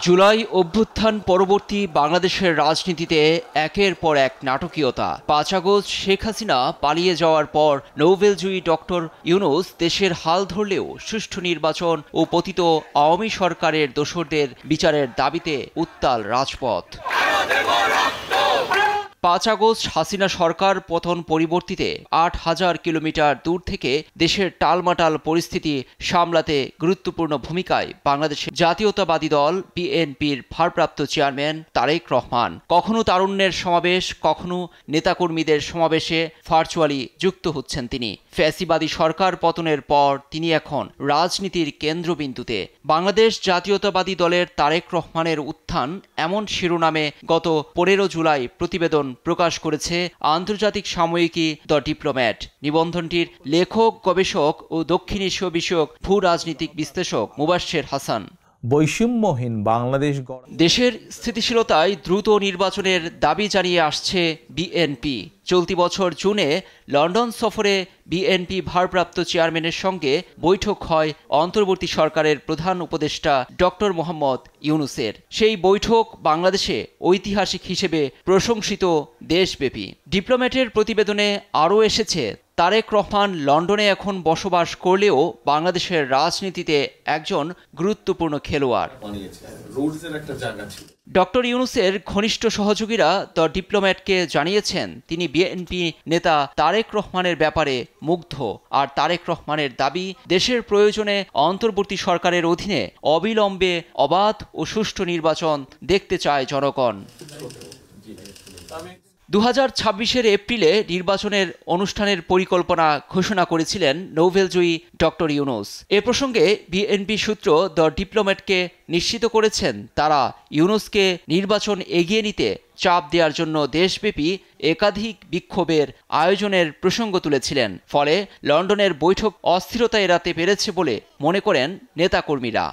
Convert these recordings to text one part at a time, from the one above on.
জুলাই অভ্যুত্থান পরবর্তী বাংলাদেশের রাজনীতিতে একের পর এক নাটকীয়তা। ৫ আগস্ট শেখ হাসিনা পালিয়ে যাওয়ার পর নোবেলজয়ী ডক্টর ইউনূস দেশের হাল ধরলেও সুষ্ঠু নির্বাচন ও পতিত আওয়ামী সরকারের দোসরদের বিচারের দাবিতে উত্তাল রাজপথ। ৫ আগস্ট হাসিনা সরকার পতন পরিবর্তিতে ৮,০০০ কিলোমিটার দূর থেকে দেশের টালমাটাল পরিস্থিতি সামলাতে গুরুত্বপূর্ণ ভূমিকায় বাংলাদেশের জাতীয়তাবাদী দল বিএনপির ভারপ্রাপ্ত চেয়ারম্যান তারেক রহমান। কখনো তারুণ্যের সমাবেশ, কখনো নেতাকর্মীদের সমাবেশে ভার্চুয়ালি যুক্ত হচ্ছেন তিনি। ফ্যাসিবাদী সরকার পতনের পর তিনি এখন রাজনীতির কেন্দ্রবিন্দুতে। বাংলাদেশ জাতীয়তাবাদী দলের তারেক রহমানের উত্থান এমন শিরোনামে গত ১৫ জুলাই প্রতিবেদন প্রকাশ করেছে আন্তর্জাতিক সাময়িকী দ্য ডিপ্লোম্যাট। নিবন্ধনটির লেখক, গবেষক ও দক্ষিণ এশীয় বিষয়ক ভূ রাজনীতিক বিশ্লেষক মুবাশ্বের হাসান। বৈষম্যহীন বাংলাদেশ দেশের স্থিতিশীলতায় দ্রুত নির্বাচনের দাবি জানিয়ে আসছে বিএনপি। চলতি বছর জুনে লন্ডন সফরে বিএনপি ভারপ্রাপ্ত চেয়ারম্যানের সঙ্গে বৈঠক হয় অন্তর্বর্তী সরকারের প্রধান উপদেষ্টা ডক্টর মোহাম্মদ ইউনূসের। সেই বৈঠক বাংলাদেশে ঐতিহাসিক হিসেবে প্রশংসিত দেশব্যাপী। ডিপ্লোম্যাটের প্রতিবেদনে আরও এসেছে, তারেক রহমান লন্ডনে এখন বসবাস করলেও বাংলাদেশের রাজনীতিতে একজন গুরুত্বপূর্ণ খেলোয়াড়। ডক্টর ইউনূসের ঘনিষ্ঠ সহযোগীরা দ্য ডিপ্লোম্যাটকে জানিয়েছেন তিনি বিএনপি নেতা তারেক রহমানের ব্যাপারে মুগ্ধ। আর তারেক রহমানের দাবি, দেশের প্রয়োজনে অন্তর্বর্তী সরকারের অধীনে অবিলম্বে অবাধ ও সুষ্ঠু নির্বাচন দেখতে চায় জনগণ। ২০২৬ এপ্রিলে নির্বাচনের অনুষ্ঠানের পরিকল্পনা ঘোষণা করেছিলেন নোবেলজয়ী ডক্টর ইউনূস। এ প্রসঙ্গে বিএনপি সূত্র দ্য ডিপ্লোম্যাটকে নিশ্চিত করেছেন তারা ইউনূসকে নির্বাচন এগিয়ে নিতে চাপ দেওয়ার জন্য দেশব্যাপী একাধিক বিক্ষোভের আয়োজনের প্রসঙ্গ তুলেছিলেন। ফলে লন্ডনের বৈঠক অস্থিরতা এড়াতে পেরেছে বলে মনে করেন নেতাকর্মীরা।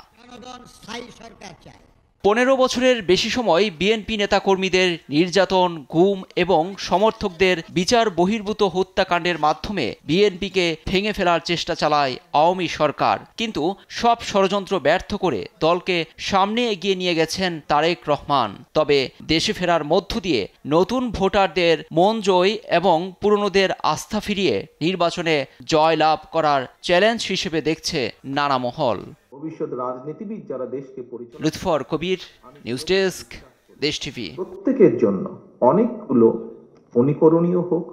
১৫ বছরের বেশি সময় বিএনপি নেতাকর্মীদের নির্যাতন, গুম এবং সমর্থকদের বিচার বহির্ভূত হত্যাকাণ্ডের মাধ্যমে বিএনপিকে ভেঙে ফেলার চেষ্টা চালায় আওয়ামী সরকার। কিন্তু সব ষড়যন্ত্র ব্যর্থ করে দলকে সামনে এগিয়ে নিয়ে গেছেন তারেক রহমান। তবে দেশে ফেরার মধ্য দিয়ে নতুন ভোটারদের মন জয় এবং পুরনোদের আস্থা ফিরিয়ে নির্বাচনে জয়লাভ করার চ্যালেঞ্জ হিসেবে দেখছে নানা মহল। ভবিষ্যৎ রাজনীতিবিদ যারা দেশকে পরিচালনা। লুৎফর কবির, নিউজ ডেস্ক, দেশ টিভি। প্রত্যেকের জন্য অনেকগুলো অনুকরণীয় হোক।